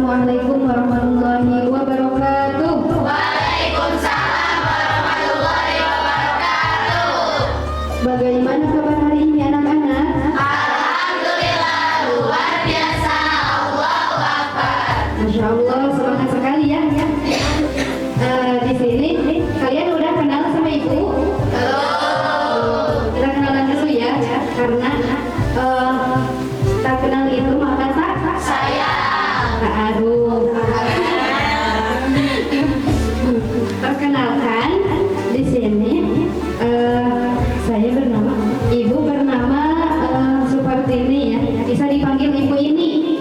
Assalamualaikum warahmatullahi wabarakatuh. Waalaikumsalam warahmatullahi wabarakatuh. Bagaimana kabar hari ini anak-anak? Alhamdulillah luar biasa. Allahu Akbar. Masya Allah, semangat sekali ya. Di sini kalian udah kenal sama ibu? Belum. Kita kenalan dulu ya, karena tak kenal itu maka tak Sayang. aduh. Perkenalkan, di sini saya bernama, ibu bernama Supartini ya. Bisa dipanggil ibu ini,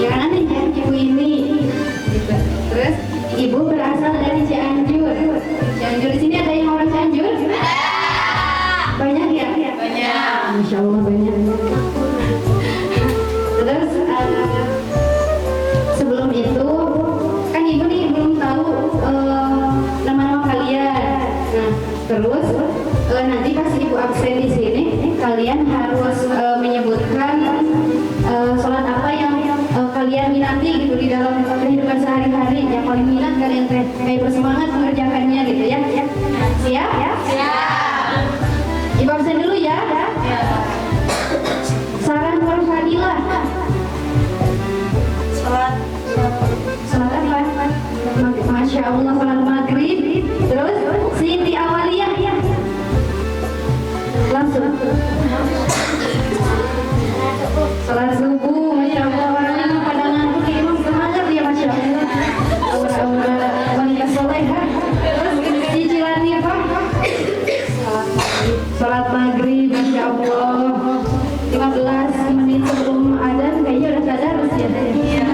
jangan aneh ya, ibu ini. Gitu. Terus ibu berasal dari Cianjur. Cianjur, di sini ada yang orang Cianjur? Banyak ya? Banyak. Masya Allah banyak. Terus sebelum itu kan ibu nih belum tahu nama-nama kalian. Nah, terus nanti pas ibu absen di sini kalian harus menyebutkan sholat apa yang kalian minati gitu di dalam kehidupan sehari-hari, yang paling minat kalian kayak bersemangat mengerjakannya gitu ya. Siap ya? Siap. Ibu absen dulu ya. Saran Nur Fadilah. Salat apa? Masya Allah, salat maghrib. Terus Siti Awaliyah. Langsung. Salat subuh. Masya Allah, orangnya pada ngantuk emang semangat ya, Masya Allah. Aura-aura wanita soleha. Terus cicilan nih Pak. Salat maghrib. Masya Allah. 15 menit sebelum adzan kayaknya udah sadar ya.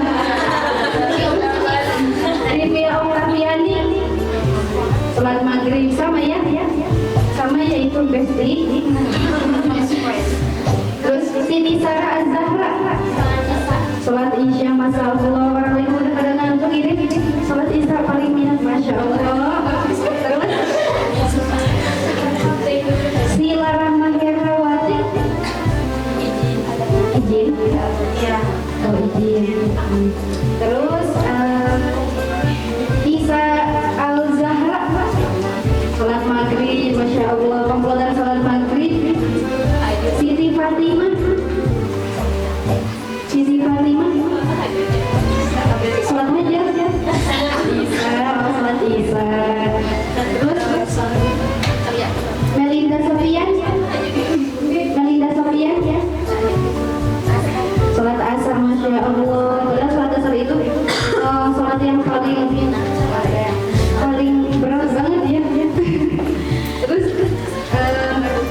Dari Mia Oktariani. Salat maghrib sama ya. Sama yaitu Besti. Terus Siti Sarah Az-Zahra. Salat Isya, Masya Allah. Orang lain udah pada ngantuk ini. Salat Isya paling minat, Masya Allah. Terus Sila Rahma Herawati. Izin. Ya. Oh, izin. Terus Isa Al-Zahra. Salat maghrib, Masya Allah. Komplotan salat maghrib. Siti Fatimah. Salat hajar. Salat Isa. Terus Melinda Sofian ya. Salat asar, Masya Allah. Padahal salat asar itu salat yang paling berat banget ya. Terus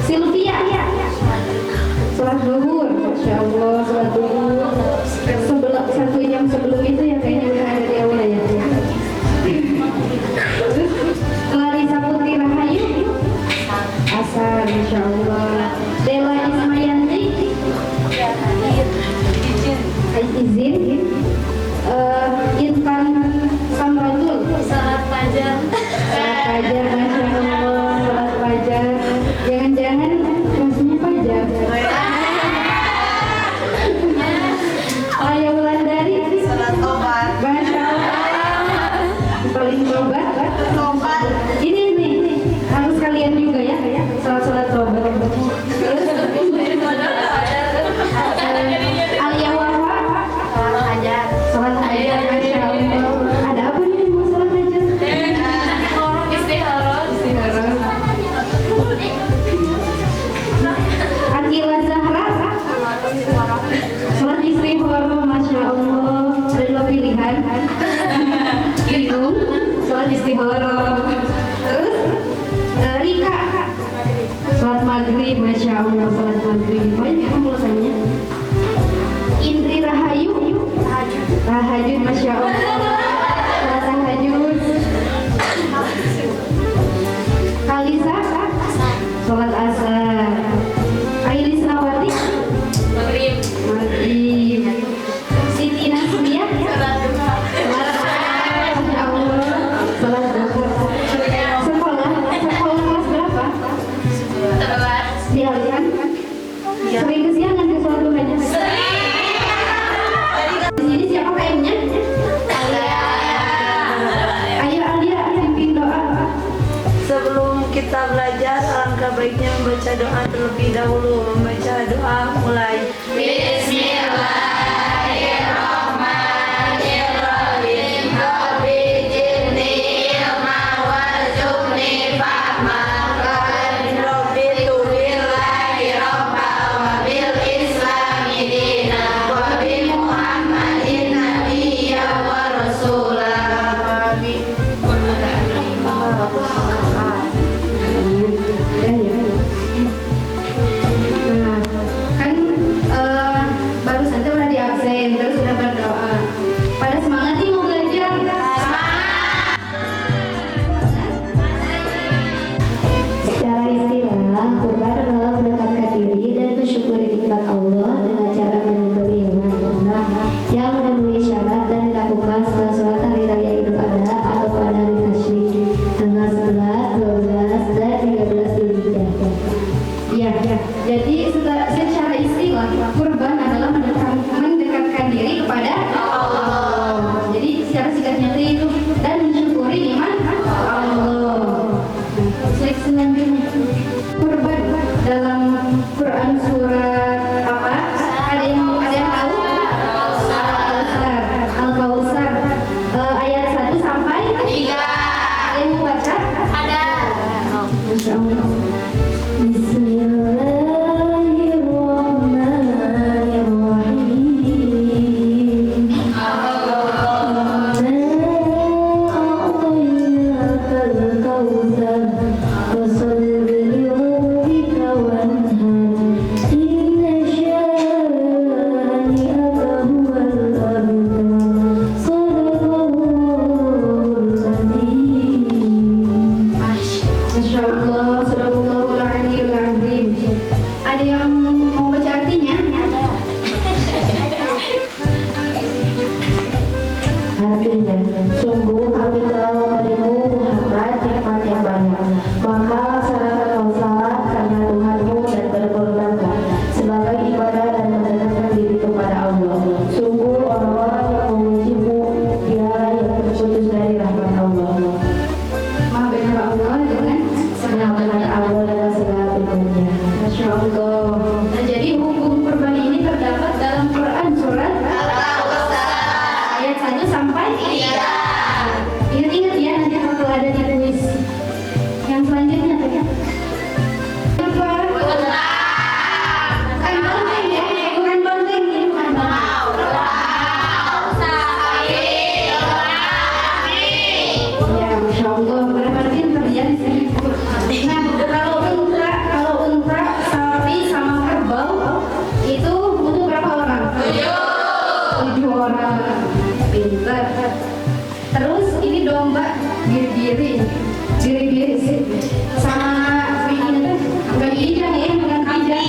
Sylvia ya. Salat zuhur, Masya Allah. Salat zuhur 1 jam sebelum itu ya, kayaknya udah ada di aula ya. Terus Clarissa Putri Rahayu asar, Masya Allah. Dela Ismayanti izin. Irfan Samradul Salat fajar. Masya Allah. Salat fajar. Jangan-jangan maksudnya fajar. Ayah Wulandari Salat tobat. Masya Allah. Paling tobat. Ini nih harus kalian juga ya, salat tobat. Terus Alia Wawa salat hajar, Masya Allah. Ada apa nih mau salat hajar? Istihara. Akila Zahra salat istihara, Masya Allah. Ada 2 pilihan. Bingung, salat istihara. Terus Rika salat maghrib, Masya Allah. Salat maghrib banyak komplotannya. Indri Rahayu tahajud, Masya Allah. Salat tahajud. Kalisa salat asar. Ailis Nawati Maghrib. maghrib. Siti Nasmiyah salat Masya Allah. Salat duhur. Sekolah kelas berapa? 11. Siang. Sering kesiangan ke sholat duhanya. Di sini siapa PM-nya? membaca doa terlebih dahulu. Membaca doa mulai. Bismillahirrahmanirrahim. Rabbi zidni ilma warzuqni fahma. Rabbi tubillahi rabba wa bil islami dina wa bi Muhammadin nabiyya wa rasulah. Nah, kan baru saja udah di absen, terus udah berdoa. Pada semangat nih mau belajar? Secara istilah, kurban adalah mendekatkan diri dan mensyukuri nikmat Allah dengan cara menyembelih hewan yang memenuhi syarat dan dilakukan setelah sholat hari raya Idul Adha atau pada hari tasyrik tanggal 11, 12, dan 13 Dzulhijjah. Ya, jadi secara istilah kurban adalah mendekatkan diri kepada Allah. Jadi secara singkatnya itu dan mensyukuri nikmat Allah. Slide selanjutnya, kurban dalam Quran surat apa? Ada yang tahu? Al-Kautsar. Ayat 1 sampai 3. Ada yang mau baca? Ada. Masya Allah. Masya Allah, Subhanallahul Azim. Ada yang mau baca artinya? Artinya, sungguh kami telah memberimu Muhammad nikmat yang banyak. Maka laksanakan kau salat karena Tuhanmu dan berkorbanlah sebagai ibadah dan mendekatkan diri kepada Allah. Sungguh orang-orang yang memujimu, dia yang terputus dari rahmat Allah. Maha benar Allah dengan benar Allah dalam segala bentuknya. Masya Allah. Nah, jadi hukum kurban ini terdapat dalam Quran surat ayat 1 sampai 3. Ingat-ingat ya, nanti bakal ada di kuis. Yang selanjutnya apa ya? Bukan banteng ya, bukan banteng ini, bukan banteng. Ya, Masya Allah, berarti terjadi di sini. Nah, kalau unta, sapi sama kerbau itu butuh berapa orang? 7 orang. Pintar. Terus ini domba biri-biri sama ini bukan kijang ya, bukan kijang,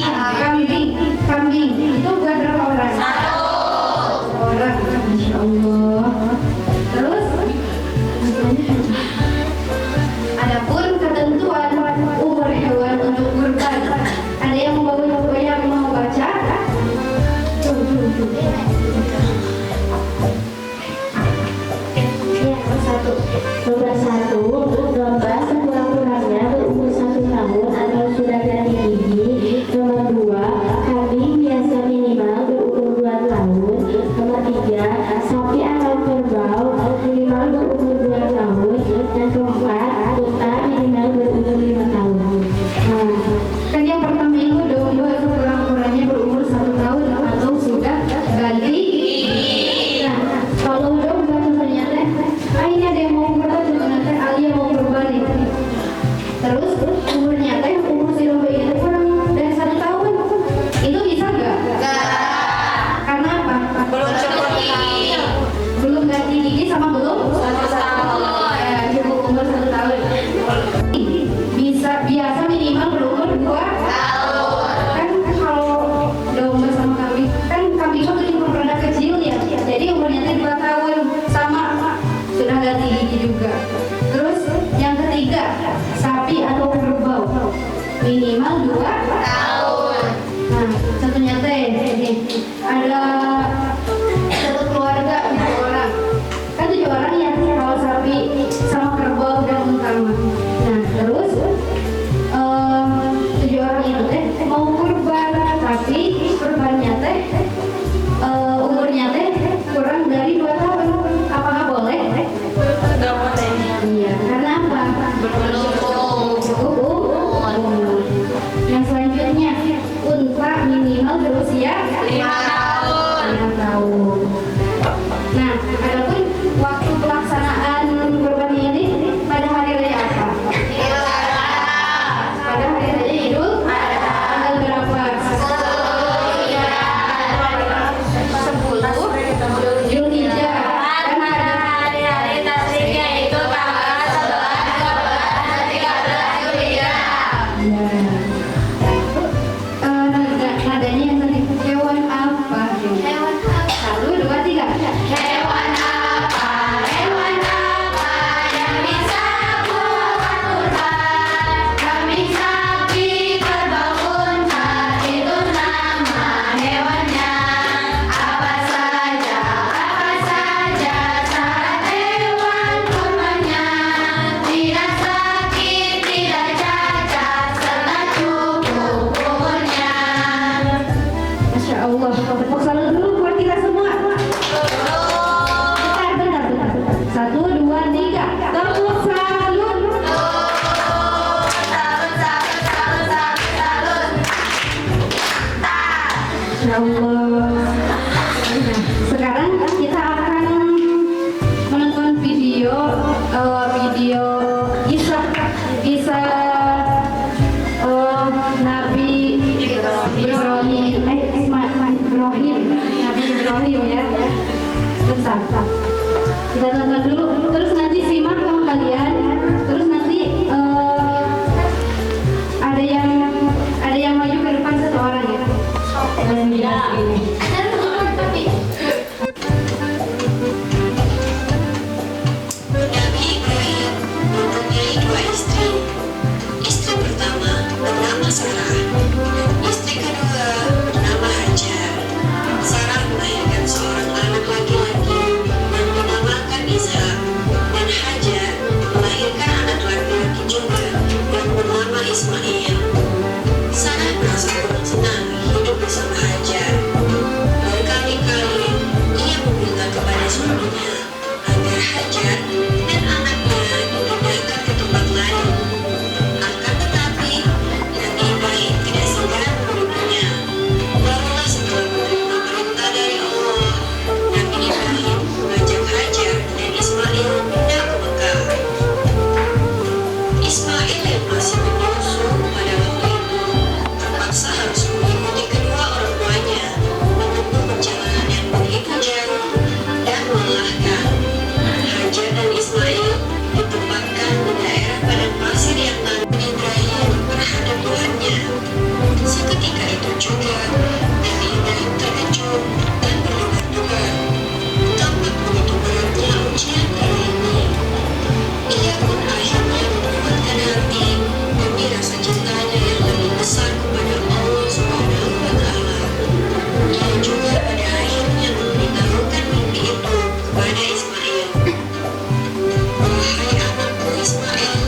kambing itu buat berapa orang? 1 orang. Masya Allah. Terus adapun ketentuan umur hewan untuk kurban, ada yang mau baca? Nomor 1, domba sekurang-kurangnya berumur 1 tahun atau sudah ganti gigi. Nomor 2, kambing biasa minimal berumur 2 tahun. Nomor 3, sapi atau kerbau minimal berumur 2 tahun. Dan keempat, unta minimal berumur 5 tahun. Nah, kan yang pertama itu domba sekurang-kurangnya berumur 1 tahun atau sudah ganti gigi. Nah, kalau domba ternyata ini ada yang mau kurban, ternyata Alia mau kurban nih. Terus umurnya teh umur si domba ini kurang dari 1 tahun, itu bisa nggak? Karena apa? Belum ganti gigi sama belum? 1 tahun. Ya, cukup umur 1 tahun. Bisa biasa minimal berumur 2 tahun. Kan kalau domba sama kambing, kan kambing itu umur rada kecil ya. Jadi umurnya teh 2 tahun sama sudah ganti gigi juga. Terus yang ketiga, sapi atau kerbau minimal 2 tahun. Nah, satunya teh ada satu keluarga 7 orang. Kan 7 orang ya kalau sapi sama kerbau dan unta. Nah, terus 7 orang itu minimal berusia 5 tahun. 5 tahun. Nah, adapun waktu pelaksanaan kurban ini pada hari raya apa? Pada hari raya Idul tanggal berapa? 10 Zulhijjah. Dan Hari-hari tasriknya itu tanggal 11, 12, 13 Zulhijjah. ya. Nadanya yang tadi hewan apa? Hewan apa? 1, 2, 3. Hewan apa? Hewan apa yang bisa buat kurban? Kambing, sapi, kerbau, unta, itu nama hewannya. Apa saja syarat hewan kurbannya. Tidak sakit, tidak cacat, serta cukup umurnya. Masya Allah. Tepuk salut dulu buat kita semua. Bentar. 1, 2, 3. Tepuk salut. Masya Allah. Nah, sekarang kita akan menonton video kisah Nabi Ibrahim. Nabi Ibrahim ya. Bentar. Kita tonton dulu, terus nanti simak sama kalian. Terus nanti ada yang maju ke depan satu orang ya. Nabi Ibrahim mempunyai 2 istri. Istri pertama bernama Sarah. Istri kedua bernama Hajar. Sarah melahirkan seorang anak laki-laki yang dinamakan Ishak, dan Hajar melahirkan anak laki-laki juga yang bernama Ismail. Sarah merasa kurang senang hidup bersama Hajar. Berkali-kali ia meminta kepada suaminya agar Hajar dan anaknya dipindahkan ke tempat lain. Akan tetapi, Nabi Ibrahim tidak segera menurutinya. Barulah setelah menerima perintah dari Allah, Nabi Ibrahim mengajak Hajar dan Ismail pindah ke Mekah. Ismail yang masih menyusu pada waktu itu terpaksa harus mengikuti kedua orang tuanya menempuh perjalanan yang begitu jauh dan melelahkan. Hajar dan Ismail ditempatkan di daerah padang pasir yang Nabi Ibrahim berhadap Tuhannya. Seketika itu juga Nabi Ibrahim terkejut dan berdebar-debar. Tampak begitu beratnya ujian kali ini. Ia pun akhirnya menguatkan hati demi rasa cintanya yang lebih besar kepada Allah Subhanahu wa Ta'ala. Ia juga pada akhirnya memberitahukan mimpi itu kepada Ismail. Wahai anakku Ismail,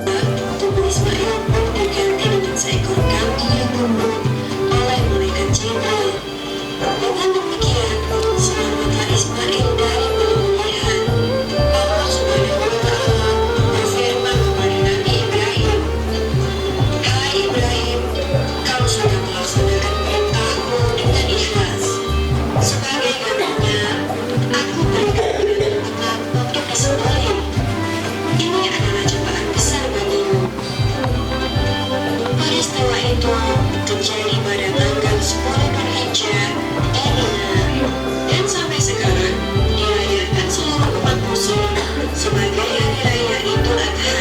dalam tubuh Ismail pun diganti dengan seekor kambing yang tumbuh oleh malaikat Jibril. Dengan demikian, selamatlah Ismail dari penyembelihan. Allah Subhanahu wa Ta'ala berfirman kepada Nabi Ibrahim, "Hai Ibrahim, kau sudah melaksanakan perintahku dengan ikhlas. Sebagai gantinya, aku berikan padamu ternak untuk disembelih. Ini adalah cobaan besar bagimu." Peristiwa itu terjadi pada tanggal 10 Dzulhijjah di Mina, dan sampai sekarang dirayakan seluruh umat muslim sebagai hari raya Idul Adha.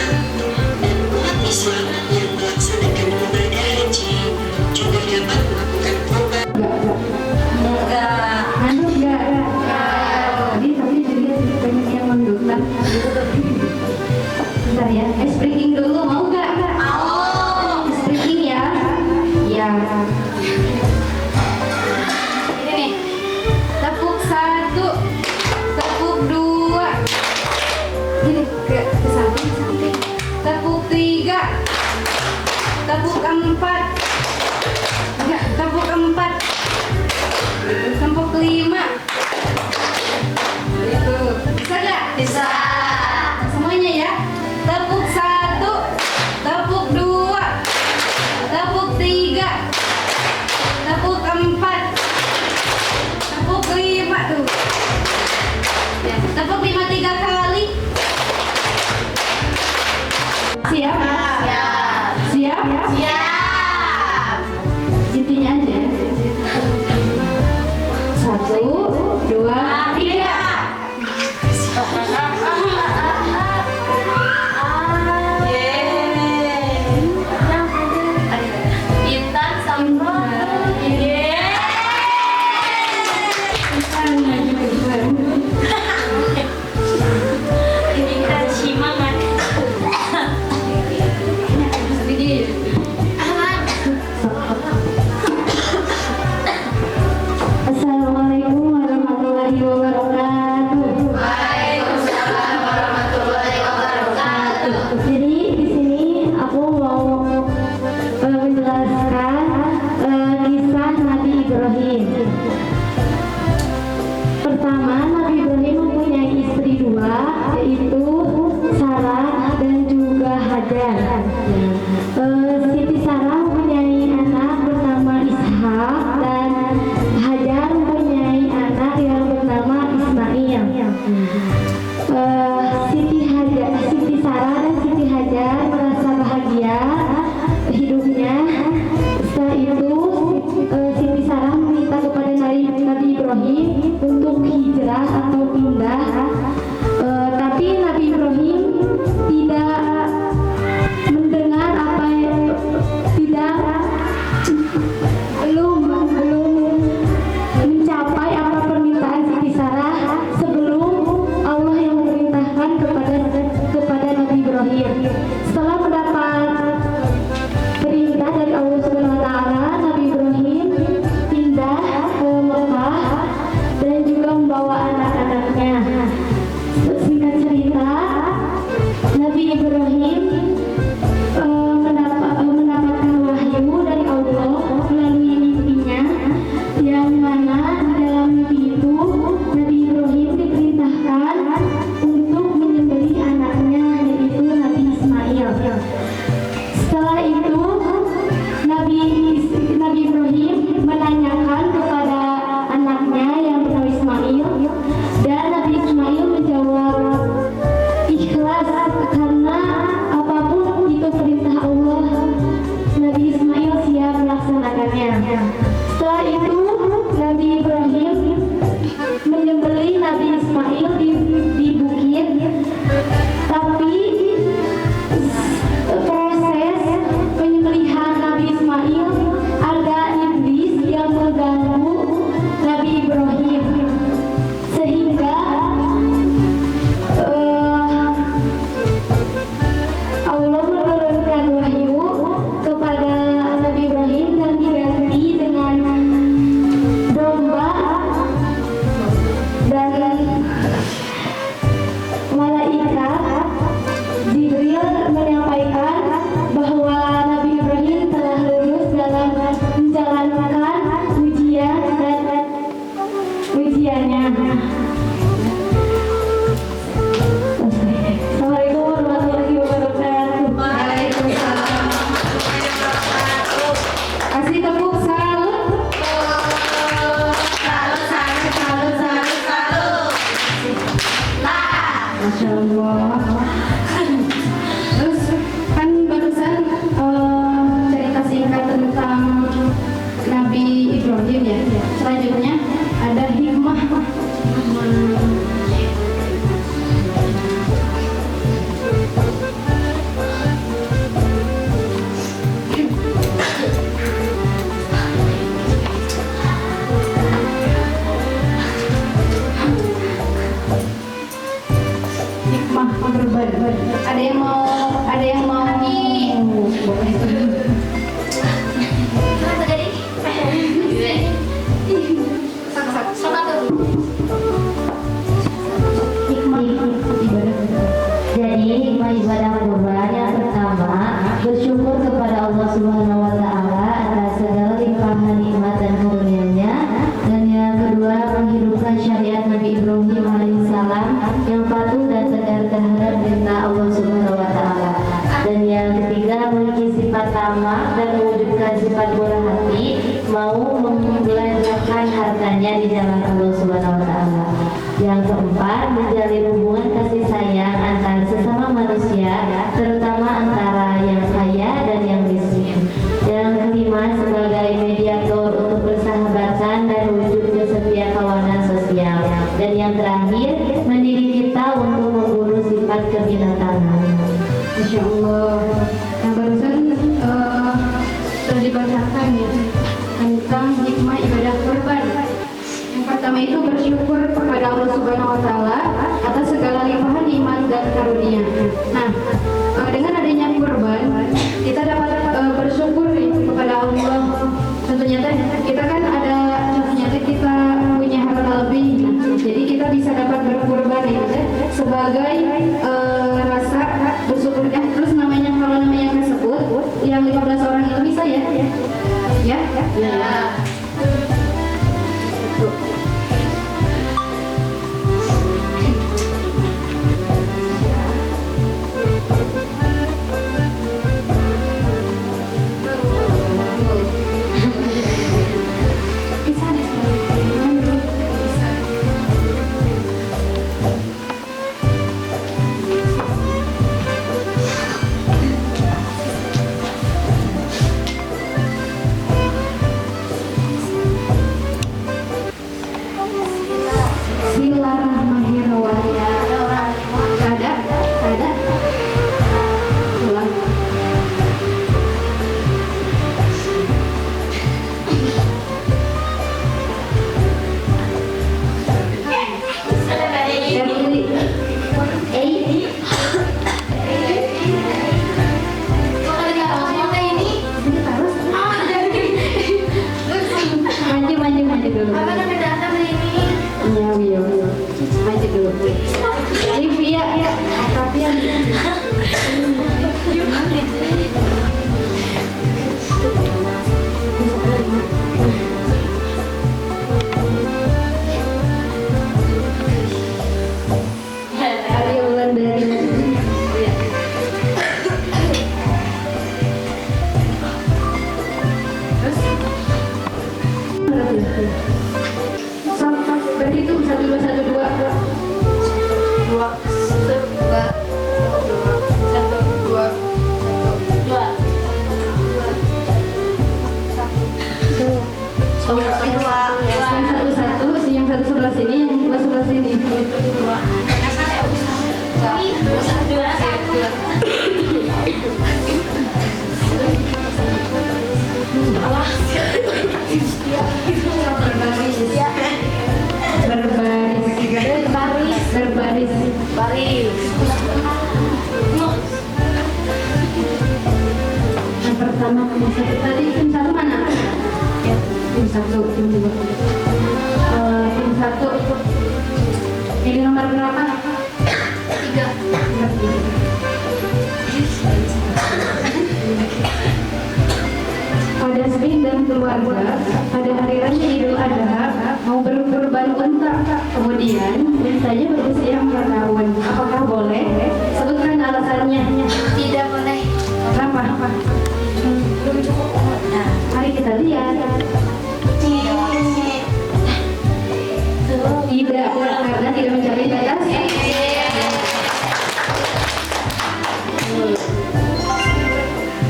Dan umat Islam yang melaksanakan ibadah haji juga dapat melakukan kurban. Anu enggak. Tadi juga banyak yang menduta. Bentar ya, breaking dulu mau nggak? Mau. Breaking ya? Ya. Ini nih. Tepuk 1, tepuk 2. Gini ke samping. Tepuk 3, tepuk 4. Enggak, tepuk 4. Tepuk 5. Itu. Bisa nggak? Bisa. Semuanya ya. Tepuk 1, tepuk 2, tepuk 3, intinya aja. 1, 2, 3. Intan Samro. Ini kita simangan. Assalamualaikum warahmatullahi wabarakatuh. Waalaikumsalam warahmatullahi wabarakatuh. Jadi di sini aku mau menjelaskan kisah Nabi Ibrahim. Pertama, Nabi Ibrahim mempunyai istri 2, yaitu Sarah dan juga Hajar. Siti Sarah mempunyai anak bernama Ishak dan Hajar mempunyai anak yang bernama Ismail. Siti Sarah dan Siti Hajar merasa bahagia hidupnya. Setelah itu Siti Sarah meminta kepada Nabi Ibrahim untuk hijrah atau pindah. Tapi Nabi Ibrahim tidak mendengar belum mencapai apa permintaan Siti Sarah sebelum Allah yang memerintahkan kepada Nabi Ibrahim. Setelah mendapat perintah dari Allah Subhanahu wa taala, Nabi Ibrahim pindah ke Mekah dan juga membawa anak-anaknya. Singkat cerita, Nabi Ibrahim mendapatkan wahyu dari Allah melalui mimpinya, yang mana di dalam mimpi itu Nabi Ibrahim diperintahkan untuk menyembelih anaknya, yaitu Nabi Ismail. Setelah itu Nabi Ibrahim menanyakan kepada anaknya yang bernama Ismail, dan Nabi Ismail menjawab ikhlas karena apapun itu perintah Allah, Nabi Ismail siap melaksanakannya. Setelah itu Nabi Ibrahim menyembelih Nabi Ismail di bukit, tapi proses penyembelihan Nabi Ismail ada iblis yang mengganggu Nabi Ibrahim, sehingga Allah menurunkan wahyu kepada Nabi Ibrahim dan diganti dengan domba dan malaikat. Jibril menyampaikan bahwa Nabi Ibrahim telah lulus dalam menjalankan ujian dan ujiannya. Assalamualaikum warahmatullahi wabarakatuh. Waalaikumsalam. Kasih tepuk salut. Salut, salut, salut, salut, salut. Nah. Masya Allah. Terus kan barusan cerita singkat tentang Nabi Ibrahim ya. Selanjutnya ada hikmah. Hikmah berber. Ada yang mau boleh. Kenapa jadi? Sama tuh. Hikmah ibadah. Jadi hikmah ibadah kurban yang pertama, bersyukur kepada Allah Subhanahu wa taala atas segala limpahan nikmat dan karunia-Nya, dan yang kedua menghidupkan syariat Nabi Ibrahim alaihissalam yang patuh dan tegar terhadap perintah Allah Subhanahu wa taala. Dan yang ketiga memiliki sifat tamak dan mewujudkan sifat murah hati, mau membelanjakan hartanya di jalan Allah Subhanahu wa taala. Yang keempat, menjalin hubungan kasih sayang antar sesama manusia, terutama antara yang kaya dan yang miskin. Yang kelima, sebagai media tentang hikmah ibadah kurban. Yang pertama itu bersyukur kepada Allah Subhanahu wa taala atas segala limpahan nikmat dan karunia. Nah, dengan adanya kurban, kita dapat bersyukur kepada Allah. Tentunya kita kan ada contohnya kita punya harta lebih. Jadi kita bisa dapat berkurban ya sebagai rasa bersyukurnya. Terus namanya kalau namanya tersebut yang 15 orang itu bisa ya? Ya? Ya. Berhitung 1 2 1 2 2 1 2 1 2 yang satu sebelah sini, yang dua sebelah sini. Berbaris. Yang pertama tim satu tadi, tim satu mana? Tim satu, tim dua. Tim satu. Ini nomor berapa? 3. Pada Sri dan keluarga pada hari raya Idul Adha mau berkurban unta, kemudian untanya berusia 4 tahun. Apakah boleh? Sebutkan alasannya. Tidak boleh. Kenapa? Belum cukup umur. Nah, mari kita lihat. Tidak, karena tidak mencapai batas.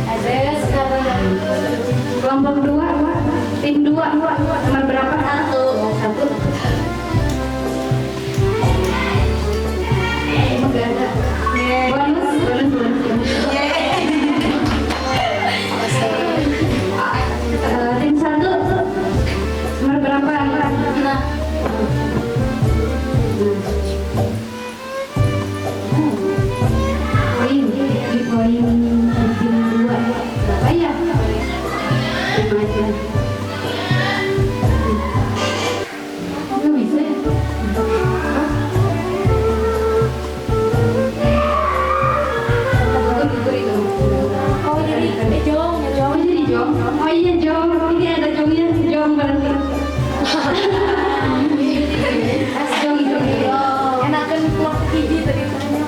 Ada sekarang. Kelompok 2, tim 2, nomor berapa? 1. Bonus. Tim 1, nomor berapa? Nah, Poin di poin tim 2 berapa ya? 5 aja. Nggak bisa ya? oh jadi jong. Oh jadi jong? Oh iya jong, ini ada jongnya, jong berarti. Jong. Enakan keluar hiji tadi tanya.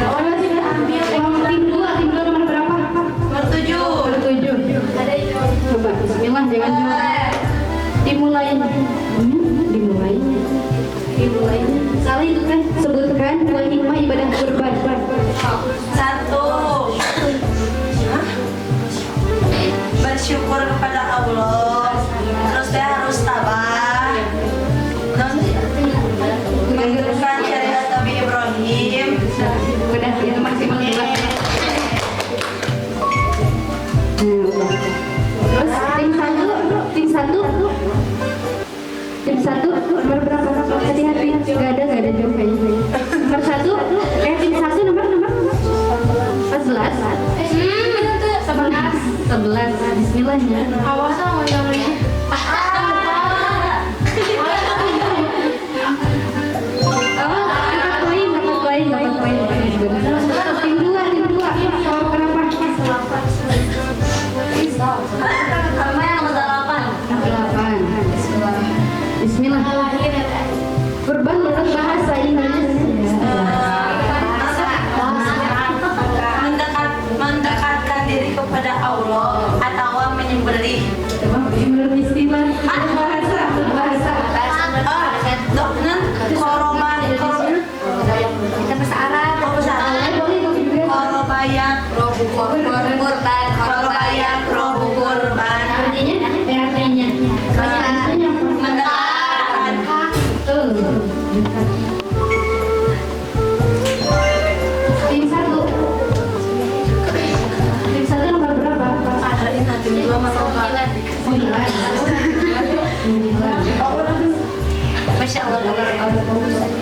Oh masih ambil. Tim 2 nomor berapa? Nomor 7. 7. Ada jong. Coba, bismillah, jangan jong. Dimulai. Saling sebutkan 2 hikmah ibadah kurban. 1. Bersyukur kepada Allah. Terus dia harus tabah. Menghidupkan syariat Nabi Ibrahim. Udah, itu maksimal 2. Terus tim 1 1 nomor berapa? Hati-hati, nggak ada jawab kayaknya. Nomor 1, tim 1 nomor 14. 11. Bismillahnya. Awas sama yang Dapat poin. Tim 2. Skor berapa? sama yang nomor 8. 8. Bismillah. Kurban menurut bahasa Indonesia. Mendekatkan diri kepada Allah atau menyembelih. Menurut istilah bahasa. Koroban Kita bahasa Arab. korobayat roh kurban Artinya, artinya. mendekatkan Tim 1. Tim 1 nomor berapa? tim 2 masuk 9. Masya Allah.